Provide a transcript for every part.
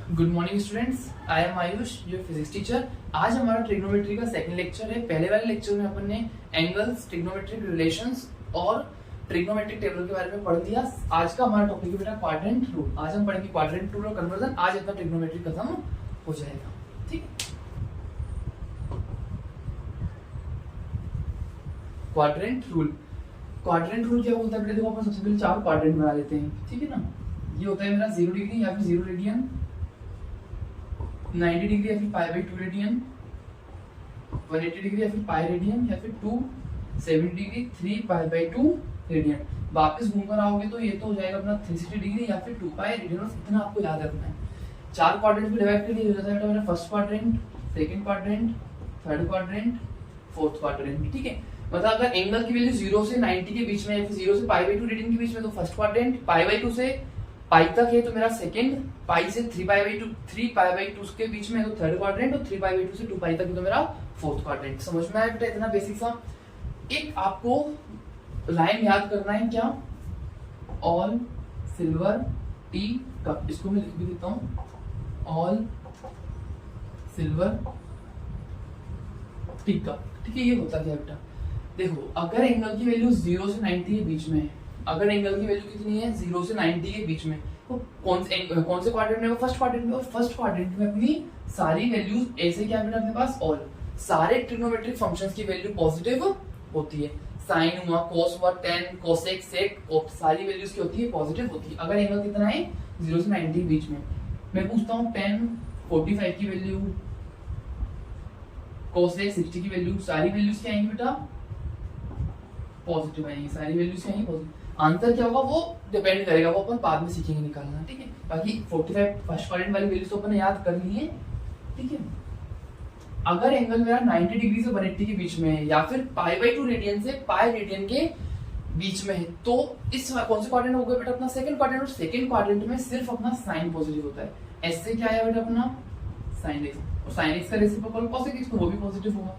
Good morning students, I am Ayush, your physics teacher. आज हमारा trigonometry का सेकंड लेक्चर है। पहले वाले लेक्चर में अपन ने एंगल्स, ट्रिग्नोमेट्रिक रिलेशंस और ट्रिग्नोमेट्रिक टेबल के बारे में पढ़ लिया। आज का हमारा टॉपिक है बेटा क्वाड्रेंट रूल। आज हम पढ़ेंगे क्वाड्रेंट रूल और कन्वर्जन। आज अपना ट्रिग्नोमेट्री खत्म हो जाएगा। ठीक है, क्वाड्रेंट रूल। क्वाड्रेंट रूल क्या बोलता है बेटा? देखो, अपन सबसे पहले चार क्वाड्रेंट बना लेते हैं। ठीक है ना, ये होता है मेरा 0 डिग्री या फिर 0 रेडियन, 90 डिग्री या फिर पाई बाई 2 रेडियन, 180 डिग्री या फिर पाई रेडियन, या फिर 270 डिग्री 3 पाई बाई 2 रेडियन। वापस घूमकर आओगे तो ये तो हो जाएगा अपना 360 डिग्री या फिर 2 पाई रेडियन। बस इतना आपको याद रखना है। चार क्वाड्रेंट में डिवाइड कर दिया जाता है मेरा first quadrant, second quadrant, third quadrant, fourth quadrant. ठीक है, मतलब अगर एंगल की वैल्यू 0 से 90 के बीच में या फिर 0 से पाई बाई 2 रेडियन के बीच में तो फर्स्ट क्वाड्रेंट, पाई बाई 2 से पाई तक है तो मेरा सेकंड, पाई से 3 पाई बाई 2 के बीच में है तो थर्ड क्वाड्रेंट, और 3 पाई बाई 2 से 2 पाई तक है तो मेरा फोर्थ क्वाड्रेंट। समझ में आया बेटा? इतना बेसिक सा। एक आपको लाइन याद करना है, क्या? All silver tea cup. इसको मैं लिख भी देता हूं, ऑल सिल्वर टी कप। ठीक है, ये होता क्या बेटा? देखो, अगर एंगल की वैल्यू 0 से 90 के बीच में है, अगर एंगल की वैल्यू कितनी है 0 से 90 के बीच में, तो कौन से क्वाड्रेंट में? फर्स्ट क्वाड्रेंट में। और फर्स्ट क्वाड्रेंट में अपनी सारी वैल्यूज ऐसे क्या बेटा अपने पास? ऑल सारे ट्रिग्नोमेट्रिक फंक्शंस की वैल्यू पॉजिटिव होती है। साइन हुआ, कोस हुआ, टेन, कोसेक, सेक, सारी वैल्यूज की होती है पॉजिटिव होती है। अगर एंगल कितना है 0 से 90 के बीच में, मैं पूछता हूँ tan 45 की वैल्यू, कोसेक 60 की वैल्यू, सारी वैल्यूज क्या आएंगी बेटा? पॉजिटिव आएंगी। सारी वैल्यूज क्या आएंगी? पॉजिटिव। आंसर क्या होगा वो डिपेंड करेगा, वो अपन बाद में सीखेंगे निकालना। ठीक है, बाकी 45 फर्स्ट क्वाड्रेंट वाली वैल्यूज तो अपन ने याद कर ली है। ठीक है, अगर एंगल मेरा 90 डिग्री से 180 के बीच में है या फिर पाई बाई 2 रेडियन से पाई रेडियन के बीच में है तो इस कौन से क्वाड्रेंट हो गया बेटा? अपना सेकंड क्वाड्रेंट। और सेकंड क्वाड्रेंट में सिर्फ अपना साइन पॉजिटिव होता है। ऐसे क्या है बेटा अपना? साइन एक्स, और साइन एक्स का रेसिप्रोकल कोसेक एक्स, तो वो भी पॉजिटिव होगा।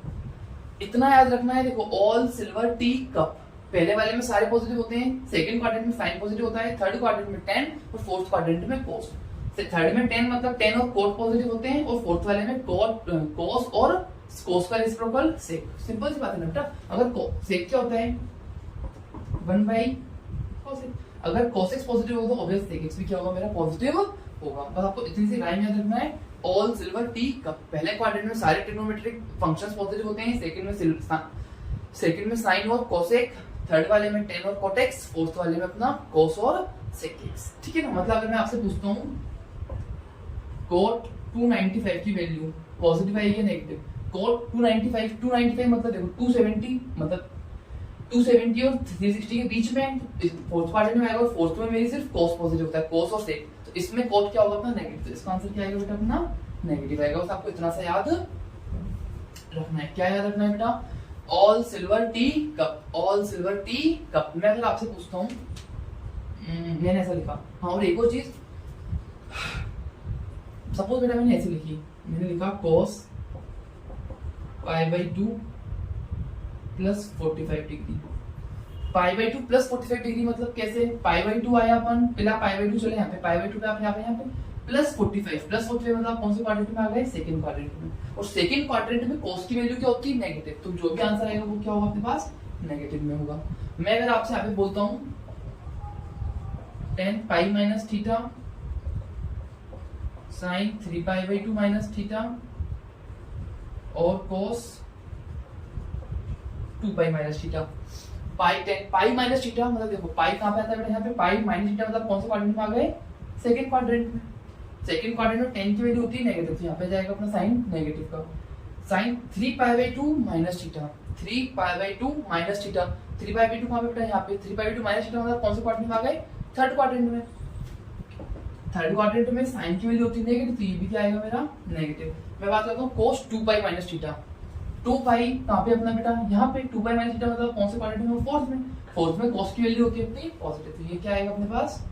इतना याद रखना है। देखो, ऑल सिल्वर टी कप, पहले वाले में सारे पॉजिटिव होते हैं, सेकंड क्वाड्रेंट में साइन पॉजिटिव होता है, थर्ड क्वाड्रेंट में tan और फोर्थ क्वाड्रेंट में cos। थर्ड में tan मतलब tan और cot पॉजिटिव होते हैं, और फोर्थ वाले में cos और cos का रेसिप्रोकल sec। सिंपल सी बात है ना बेटा। अगर sec क्या होता है? 1/cos। अगर cos x पॉजिटिव होगा तो ऑब्वियस sec x भी क्या होगा मेरा? पॉजिटिव होगा। बस आपको इतनी सी लाइन याद रखना है। ऑल सिल्वर टी कप, पहले क्वाड्रेंट में सारे ट्रिग्नोमेट्रिक फंक्शंस पॉजिटिव होते हैं, सेकंड में साइन और कोसेक, थर्ड वाले में tan और cot x, फोर्थ वाले में अपना cos और sec x। ठीक है ना? मतलब अगर मैं आपसे पूछता हूँ cot 295 की वैल्यू पॉजिटिव आएगी या नेगेटिव? cot 295 मतलब देखो 270 मतलब 270 और 360 के बीच में फोर्थ क्वाड्रेंट में आएगा, और फोर्थ में मेरी सिर्फ cos पॉजिटिव होता है, cos और sec। तो इसमें cot क्या होगा अपना? नेगेटिव। इसका आंसर क्या आएगा बेटा? अपना नेगेटिव आएगा। बस आपको इतना सा याद रखना है। क्या याद रखना है बेटा? All silver tea cup, all silver tea cup. मैं अगर आपसे पूछता हूँ, मैंने ऐसा लिखा, हाँ, और एक और चीज, सपोज बेटा मैंने ऐसे लिखी, मैंने लिखा cos pi by 2 plus 45 degree. Pi by 2 plus 45 degree मतलब कैसे? पाई बाई 2 आया अपन, पहला पाई बाई 2 चले यहाँ पे, पाई बाई 2 पे आप यहाँ पे प्लस 45 मतलब कौन से क्वाड्रेंट में आ गए? सेकंड क्वाड्रेंट में। और सेकंड क्वाड्रेंट में cos की वैल्यू क्या होती है? नेगेटिव। तो जो भी आंसर आएगा वो क्या होगा अपने पास? नेगेटिव में होगा। मैं अगर आपसे यहाँ पे बोलता हूँ tan pi minus theta sine 3 pi by 2 minus theta और cos 2 पाई माइनस थीटा। पाई माइनस थीटा मतलब देखो, पाई कहाँ पे आता है बेटा? यहाँ पे पाई माइनस थीटा मतलब कौन से क्वाड्रेंट में आ गए? सेकंड क्वाड्रेंट में। सेकंड क्वाड्रेंट में tan की वैल्यू होती है नेगेटिव, तो यहाँ पे जाएगा अपना साइन नेगेटिव का। Sine 3 pi by 2 minus theta, 3 pi by 2 minus theta, 3 pi by 2 कहाँ पे बेटा? यहाँ पे 3 पाई बाई 2 माइनस थीटा मतलब कौन से क्वाड्रेंट में आ गए? थर्ड क्वाड्रेंट में। थर्ड क्वाड्रेंट में साइन की वैल्यू होती है नेगेटिव, तो ये भी क्या आएगा मेरा? नेगेटिव। मैं बात करता हूँ cos 2 पाई माइनस थीटा। 2 पाई कहाँ पे अपना बेटा? यहाँ पे 2 पाई माइनस थीटा मतलब कौन से क्वाड्रेंट में? फोर्थ में। फोर्थ में cos की वैल्यू होती है अपनी पॉजिटिव, तो ये क्या आएगा अपने पास?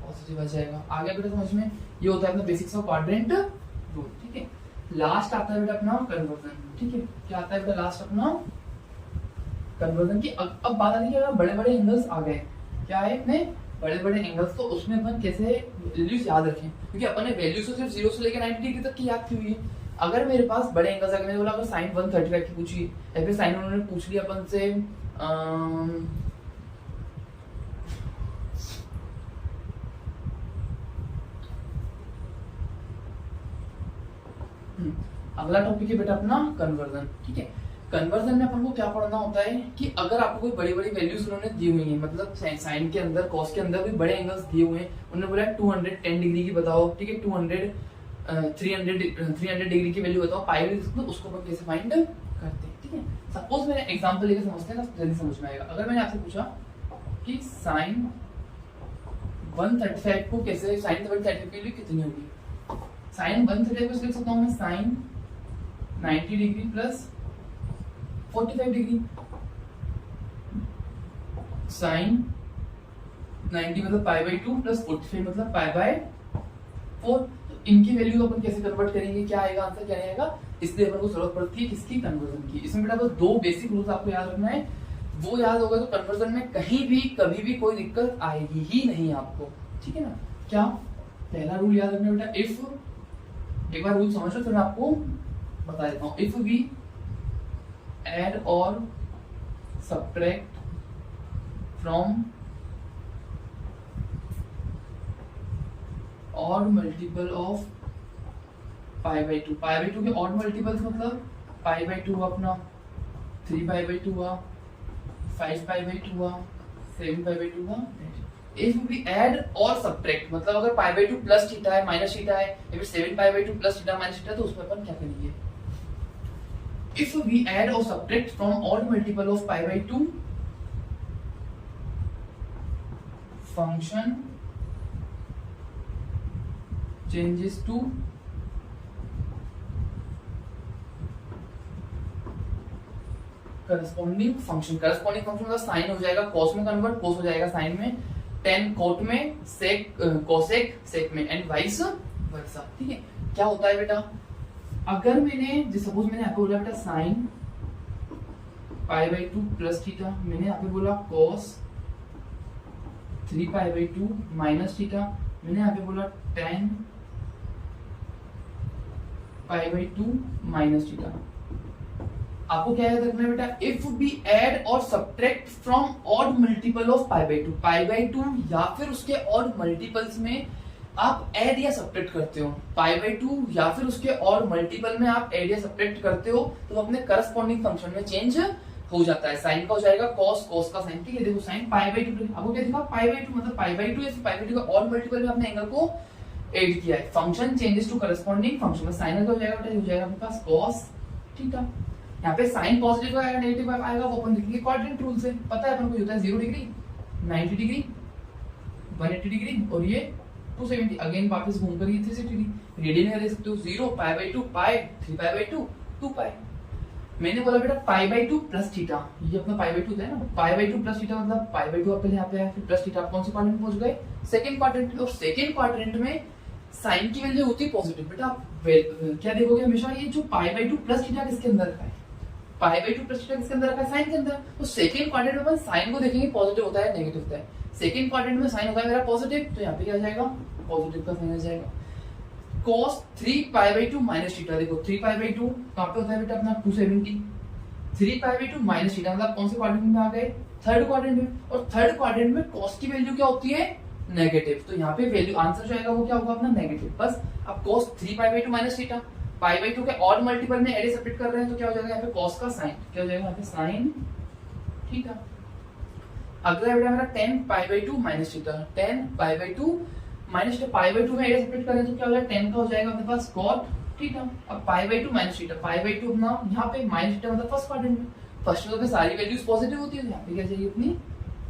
पॉजिटिव आ जाएगा। आगे बेटा समझ में? ये होता है अपना बेसिक्स ऑफ क्वाड्रेंट रूल। ठीक है, लास्ट आता है बेटा अपना कन्वर्जन। ठीक है, क्या आता है बेटा लास्ट अपना? कन्वर्जन की। अब बात आती है कि अगर बड़े बड़े एंगल्स आ गए, क्या है अपने बड़े बड़े एंगल्स, तो उसमें अपन कैसे वैल्यूज याद रखें, क्योंकि अपन ने वैल्यूज तो सिर्फ 0 से लेकर 90 डिग्री तक की याद की हुई है। अगर मेरे पास बड़े एंगल्स, अगर मैंने बोला अगर साइन 135 की पूछी या फिर साइन उन्होंने पूछ लिया अपन से अगला टॉपिक है बेटा अपना कन्वर्जन। ठीक है, कन्वर्जन में अपन को क्या पढ़ना होता है कि अगर आपको कोई बड़ी बड़ी वैल्यूज उन्होंने दी हुई है, मतलब साइन के अंदर कॉस के अंदर भी बड़े एंगल्स दिए हुए हैं, उन्होंने बोला 210 डिग्री की बताओ, ठीक है, 300 डिग्री की वैल्यू बताओ पाई, तो उसको अपन कैसे फाइंड करते हैं। ठीक है, सपोज मैंने एग्जांपल लेकर समझते हैं ना, जल्दी समझ में आएगा। अगर मैंने आपसे पूछा कि साइन 135 को कैसे, साइन 135 की वैल्यू कितनी होगी, साइन 135 को लिख सकता हूं मैं sine 90 degree plus 45 degree, sine 90 मतलब पाई बाई 2 प्लस 45 मतलब पाई बाई 4। तो इनकी वैल्यू अपन कैसे कन्वर्ट करेंगे, क्या आएगा आंसर, क्या आएगा, इसलिए अपन को जरूरत पड़ती है किसकी, कन्वर्जन की। इसमें बेटा बस 2 बेसिक रूल्स आपको याद रखना है, वो याद होगा तो कन्वर्जन में कहीं भी कभी भी कोई दिक्कत आएगी ही नहीं आपको। ठीक है ना, क्या पहला रूल याद रखना बेटा, इफ, एक बार रूल समझ लो फिर मैं आपको बता देता हूं। इफ वी एड और subtract from odd multiple of pi by 2, pi by 2 के ऑड मल्टीपल्स मतलब पाई बाई 2 अपना 3 पाई बाई 2 हुआ, 5 पाई बाई 2 हुआ, 7 पाई बाई 2 हुआ। इफ वी ऐड और सब्ट्रैक्ट मतलब अगर पाई बाई 2 प्लस थीटा है माइनस थीटा है, या फिर 7 pi by 2 plus theta minus theta, तो उसमें अपन क्या करेंगे, इफ वी ऐड और subtract from odd multiple of pi by 2 function changes to corresponding function. Corresponding function मतलब साइन हो जाएगा कॉस में कन्वर्ट, कॉस हो जाएगा साइन में, टेन कोट में, सेक कोसेक सेक में, एंड वाइस वर्सा। ठीक है, क्या होता है बेटा, अगर मैंने सपोज मैंने आपको बोला बेटा sign pi by 2 plus theta, मैंने यहाँ पे बोला cos 3 pi by 2 minus theta, मैंने यहाँ पे बोला ten pi by 2 minus theta. आपको क्या याद रखना है बेटा, इफ वी ऐड और subtract from odd multiple of pi by 2 या फिर उसके ऑड मल्टीपल्स में आप ऐड या सब्ट्रैक्ट करते हो, पाई बाई 2 या फिर उसके ऑड मल्टीपल में आप ऐड या सब्ट्रैक्ट करते हो, तो अपने करस्पॉन्डिंग फंक्शन में चेंज हो जाता है। साइन का हो जाएगा कॉस, कॉस का साइन। ठीक है, देखो साइन पाई बाई 2, आपको क्या दिखा, पाई बाई 2 मतलब पाई बाई 2 या फिर पाई बाई 2 का ऑड मल्टीपल में आपने एंगल को ऐड किया है, function changes to corresponding function में साइन का हो जाएगा बेटा, हो जाएगा अपने पास कॉस थीटा। यहाँ पे साइन पॉजिटिव आएगा नेगेटिव आएगा वो अपन देखेंगे क्वाड्रेंट रूल से, पता है अपन को होता है 0 डिग्री 90 डिग्री 180 डिग्री और ये 270। अगेन वापस घूमकर ये 360 डिग्री रेडियन में दे सकते हो, 0 पाई बाई 2 पाई 3 पाई बाई 2 2 पाई। मैंने बोला बेटा पाई बाई 2 प्लस थीटा, ये अपना पाई बाई 2 है ना, पाई बाई 2 प्लस थीटा मतलब पाई बाई 2 आप पहले यहाँ पे आया, फिर प्लस थीटा आप कौन से क्वाड्रेंट में पहुंच गए, सेकंड क्वाड्रेंट। और सेकंड क्वाड्रेंट में साइन की वैल्यू होती है पॉजिटिव। बेटा आप क्या देखोगे हमेशा, ये जो पाई बाई 2 प्लस थीटा किसके अंदर रखा है, पाई बाई 2 प्लस थीटा किसके अंदर रखा है, साइन के अंदर। तो सेकंड क्वाड्रेंट में अपन साइन को देखेंगे पॉजिटिव होता है नेगेटिव होता है, सेकंड क्वाड्रेंट में साइन होता है मेरा पॉजिटिव, तो यहाँ पे क्या आ जाएगा, पॉजिटिव का साइन आ जाएगा। cos 3 pi by 2 minus theta, देखो 3 पाई बाई 2 कहाँ पे होता है बेटा अपना 270, 3 पाई बाई 2 माइनस थीटा मतलब कौन से क्वाड्रेंट में आ गए, थर्ड क्वाड्रेंट में। और थर्ड क्वाड्रेंट में cos की वैल्यू क्या होती है, नेगेटिव, तो यहाँ पे वैल्यू आंसर जो आएगा वो क्या होगा अपना नेगेटिव। बस अब cos 3 pi by 2 minus theta, pi by 2 के ऑड मल्टीपल में एड सब्ट्रैक्ट कर रहे हैं तो क्या हो जाएगा यहाँ पे cos का साइन, क्या हो जाएगा यहाँ पे साइन थीटा। अगला बेटा मेरा 10 पाई by 2 minus theta, 10 pi by 2 minus pi by 2 में एड सब्ट्रैक्ट करें तो क्या हो जाएगा 10 का हो जाएगा अपने पास cot थीटा। अब पाई by 2 minus theta, pi by 2 अपना यहाँ पे माइनस थीटा मतलब फर्स्ट क्वाड्रेंट में, फर्स्ट में सारी वैल्यूज पॉजिटिव होती है तो यहाँ पे क्या चाहिए अपनी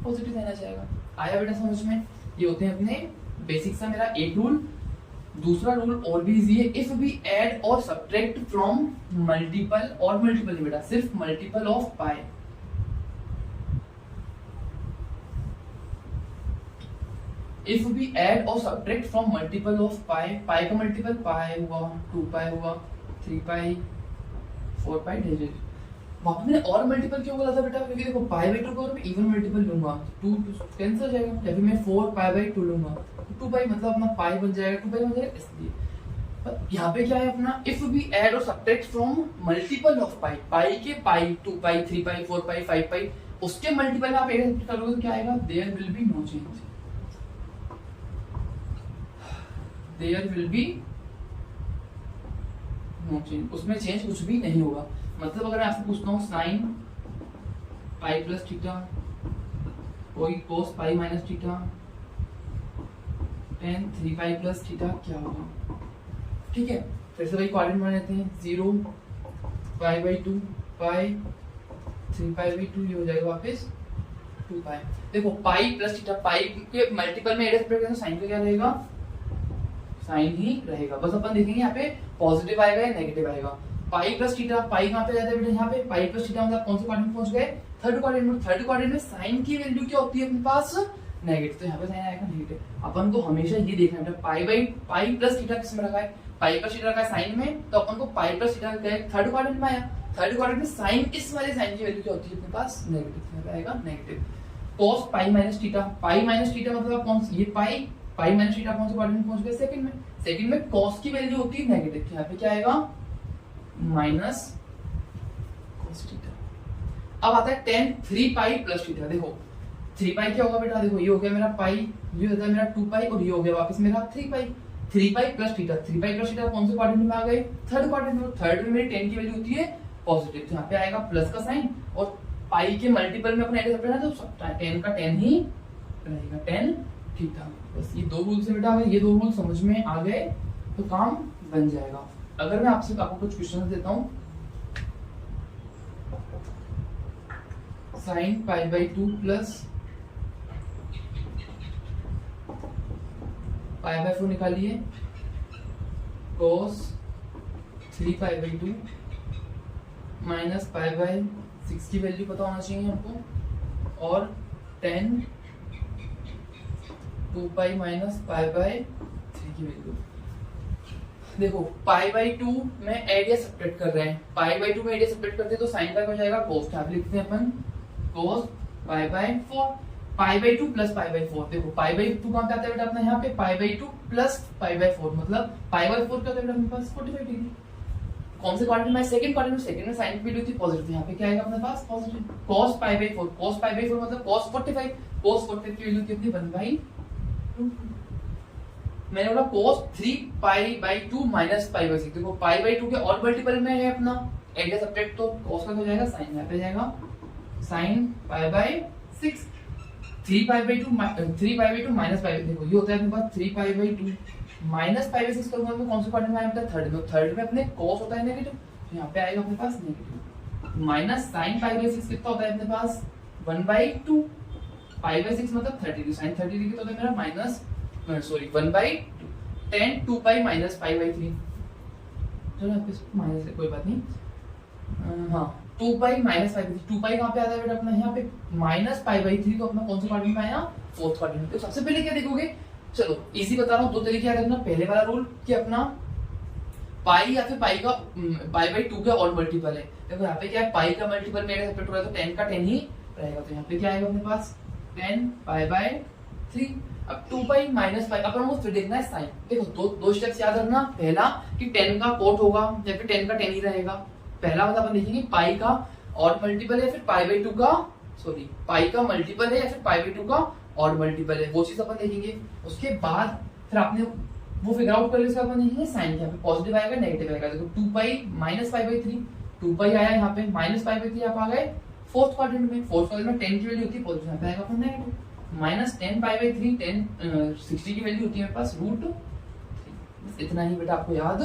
पॉजिटिव रहना चाहेगा। आया बेटा समझ में, ये होते हैं अपने बेसिक सा मेरा एक रूल। दूसरा रूल और भी इजी है, इफ वी ऐड और सब्ट्रैक्ट फ्रॉम मल्टीपल, और मल्टीपल नहीं बेटा सिर्फ multiple of pi, if we add और subtract from multiple of pi, pi का मल्टीपल पाई हुआ 2 पाई हुआ 3 पाई 4 पाई डिजिट, वहाँ पे मैंने और मल्टीपल क्यों बोला था बेटा, क्योंकि देखो पाई बाई टू को मैं इवन मल्टीपल लूंगा 2 कैंसिल हो जाएगा, या फिर मैं 4 पाई बाई 2 लूंगा 2 पाई मतलब अपना पाई बन जाएगा 2 पाई बन जाएगा, इसलिए यहाँ पे क्या है अपना इफ वी ऐड और subtract from multiple of pi, पाई के पाई 2 पाई 3 पाई 4 पाई 5 पाई उसके मल्टीपल आप ऐड करोगे तो क्या आएगा, there will be no change, there will be no change, उसमें चेंज कुछ भी नहीं होगा। मतलब अगर मैं आपसे पूछता हूँ साइन पाई प्लस थीटा कोई cos pi minus theta tan 3 pi plus theta क्या होगा, ठीक है। फिर से वही कोऑर्डिनेट बना लेते हैं 0 पाई बाई 2 पाई 3 पाई बाई 2, ये हो जाएगा वापस 2 पाई। देखो पाई प्लस थीटा पाई के मल्टीपल में एड सब्ट्रैक्ट करें तो साइन का क्या रहेगा, साइन ही रहेगा। बस अपन देखेंगे यहाँ पे पॉजिटिव आएगा या नेगेटिव आएगा। पाई प्लस थीटा, पाई कहाँ पे जाता है बेटा, यहाँ पे पाई प्लस थीटा मतलब कौन से क्वाड्रेंट में पहुंच गए, थर्ड क्वाड्रेंट में। थर्ड क्वाड्रेंट में साइन की वैल्यू क्या होती है अपने पास, नेगेटिव, तो यहाँ पे साइन आएगा नेगेटिव। अपन को हमेशा ये देखना है pi by pi plus theta किस में रखा है, पाई प्लस थीटा का साइन में, तो अपन को पाई प्लस थीटा का थर्ड क्वाड्रेंट में आया, थर्ड क्वाड्रेंट में साइन इस वाले साइन की वैल्यू क्या होती है अपने पास, नेगेटिव, यहाँ पे आएगा नेगेटिव। cos पाई माइनस थीटा, पाई माइनस थीटा मतलब कौन सी, ये पाई माइनस थीटा कौन से क्वाड्रेंट में पहुंच गए, सेकंड में। सेकंड में cos की वैल्यू होती है नेगेटिव, यहाँ पे क्या आएगा माइनस cos थीटा। अब आता है tan 3 पाई प्लस थीटा। देखो 3 पाई क्या होगा बेटा, देखो ये हो गया मेरा पाई, ये होता है मेरा 2 पाई और ये हो गया वापस मेरा 3 पाई। 3 pi plus theta, 3 pi plus theta कौन से क्वाड्रेंट में आ गए, थर्ड क्वाड्रेंट में। थर्ड में मेरी tan की वैल्यू होती है पॉजिटिव, तो यहाँ पे आएगा प्लस का साइन, और पाई के मल्टीपल में अपने एड करना तो tan का tan ही रहेगा, tan थीटा। बस ये दो रूल से बेटा, अगर ये दो रूल समझ में आ गए तो काम बन जाएगा। अगर मैं आपसे आपको कुछ क्वेश्चन देता हूँ, sign pi by 2 plus pi by 4 निकालिए, cos 3 pi by 2 minus pi by 6 की वैल्यू पता होना चाहिए हमको, और tan 2 pi minus pi by 3 की वैल्यू। देखो पाई बाई 2 में एड या सब्ट्रैक्ट कर रहे हैं, पाई बाई 2 में एड या सब्ट्रैक्ट करते हैं तो साइन का हो जाएगा cos, यहाँ पे लिखते हैं अपन cos pi by 4, pi by 2 plus pi by 4। देखो पाई बाई 2 कहाँ पे आता है बेटा अपना, यहाँ पे पाई बाई 2 प्लस पाई बाई 4 मतलब पाई बाई 4 क्या होता है बेटा अपने पास 45 डिग्री। कौन से क्वाड्रेंट में, सेकंड क्वाड्रेंट में, सेकंड में साइन की वैल्यू थी पॉजिटिव, यहाँ पे क्या आएगा अपने पास positive. cos pi by 4, cos pi by 4 मतलब cos 45, cos 45 की वैल्यू कितनी 1/2। मैंने बोला cos 3 pi by 2 minus pi by 6। देखो पाई बाई 2 के और मल्टीपल में है अपना एड या सब्ट्रैक्ट, तो cos का हो जाएगा साइन, यहाँ पे जाएगा sign pi by 6। 3 pi by 2 minus पाई, देखो ये होता है अपने पास 3 pi by 2 minus pi by 6 करूंगा तो कौन से क्वाड्रेंट में आएगा, थर्ड में। थर्ड में अपने cos होता है नेगेटिव, तो यहाँ पे आएगा अपने पास negative. Minus sine pi by 6 कितना होता है अपने पास 1/2, पाई बाई 6 मतलब 30 डिग्री, साइन 30 डिग्री तो होता है मेरा minus sorry 1/2, tan 2 pi minus pi by 3, चलो आपके माइनस है कोई बात नहीं। हाँ 2 पाई माइनस पाई बाई 3, 2 पाई कहाँ पे आता है बेटा अपना, यहाँ पे माइनस पाई बाई 3, तो अपना कौन से क्वाड्रेंट में आया, फोर्थ क्वाड्रेंट में। तो सबसे पहले क्या देखोगे, चलो इजी बता रहा हूँ, दो तरीके करना। पहले वाला रूल कि अपना पाई या फिर पाई का पाई बाई 2 का और मल्टीपल है। देखो यहाँ पे क्या है, पाई का मल्टीपल में सब्ट्रैक्ट हो रहा है तो tan का tan ही रहेगा, तो यहाँ पे क्या आएगा अपने पास tan पाई बाई 3। अब 2 पाई माइनस पाई, अपन को फिर देखना है साइन। देखो दो स्टेप्स याद रखना, पहला कि tan का कोट होगा या फिर tan का tan ही रहेगा। पहला मतलब अपन देखेंगे पाई का और मल्टीपल है, फिर पाई बाई 2 का सॉरी पाई का मल्टीपल है या फिर पाई बाई 2 का और मल्टीपल है, वो चीज अपन देखेंगे। उसके बाद फिर आपने वो फिगर आउट कर लिया, उसके बाद अपन देखेंगे साइन, यहाँ पे पॉजिटिव आएगा नेगेटिव आएगा। देखो 2 पाई माइनस पाई बाई 3, 2 पाई आया यहाँ पे, माइनस पाई बाई 3 आप आ गए फोर्थ क्वाड्रेंट में। फोर्थ क्वाड्रेंट में tan की वैल्यू होती है पॉजिटिव, यहाँ पे आएगा अपन negative. Minus tan pi by 3, tan 60 की वैल्यू होती है मेरे पास √3। बस इतना ही बेटा आपको याद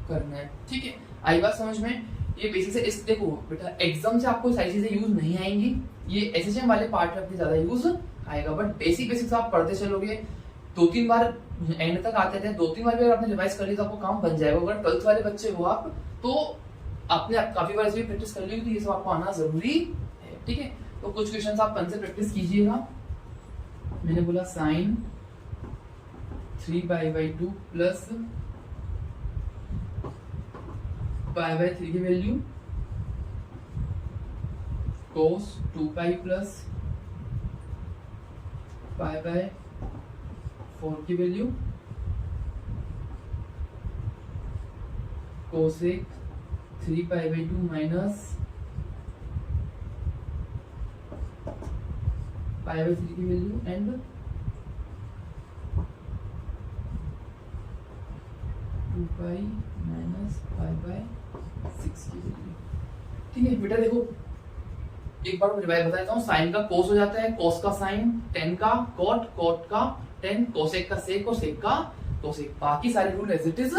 करना है, ठीक है। आई बात समझ में, ये बेसिक से इस देखो बेटा एग्जाम से आपको सारी चीजें यूज नहीं आएंगी, ये एसएसएम वाले पार्ट में अपनी ज्यादा यूज आएगा, बट बेसिक्स आप पढ़ते चलोगे, 2-3 बार एंड तक आते थे, 2-3 बार भी अगर आपने रिवाइज कर लिया तो आपको काम बन जाएगा। अगर 12th वाले बच्चे हो आप तो आपने काफी बार इसमें प्रैक्टिस कर ली, तो ये सब आपको आना जरूरी है, ठीक है। तो कुछ क्वेश्चंस आप पेन से प्रैक्टिस कीजिएगा। मैंने बोला sine 3 pi by 2 plus pi by 3 की value cos 2 pi plus pi by 4 की value cosec 3 pi by 2 minus pi by 3 की value and 2 pi minus pi by 6 की वैल्यू। ठीक है बेटा, देखो एक बार मैं रिवाइज बताता हूँ। साइन का कोस हो जाता है, कोस का साइन, टेन का कॉट, कॉट का टेन, कोसेक का सेक और सेक का कोसेक। बाकी सारे रूल एज इट इज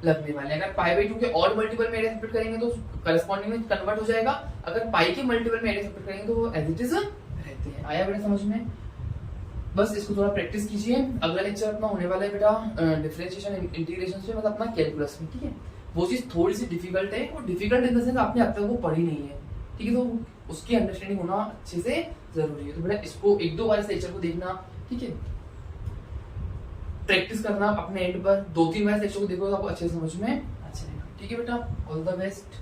लगने वाले हैं। अगर पाई बाई 2 के ऑड मल्टीपल में एरिया सब्ट्रैक्ट करेंगे तो करस्पॉन्डिंग में कन्वर्ट हो जाएगा। अगर पाई के मल्टीपल में एरिया सब्ट्रैक्ट करेंगे तो वो एज इट इज रहते हैं। आया बेटा समझ में? बस इसको थोड़ा प्रैक्टिस कीजिए। अगला लेक्चर अपना होने वाला है बेटा डिफरेंशिएशन इंटीग्रेशन से, मतलब अपना कैलकुलस में। ठीक है, वो चीज थोड़ी सी डिफिकल्ट है, और डिफिकल्ट इन द सेंस आपने अब तक वो पढ़ी नहीं है। ठीक है, तो उसकी अंडरस्टैंडिंग होना अच्छे से जरूरी है। तो बेटा इसको एक दो बार इस लेक्चर को देखना, ठीक है, प्रैक्टिस करना अपने एंड पर। 2-3 बार इस लेक्चर को देखो तो आपको अच्छे से समझ में अच्छा रहेगा। ठीक है बेटा, ऑल द बेस्ट।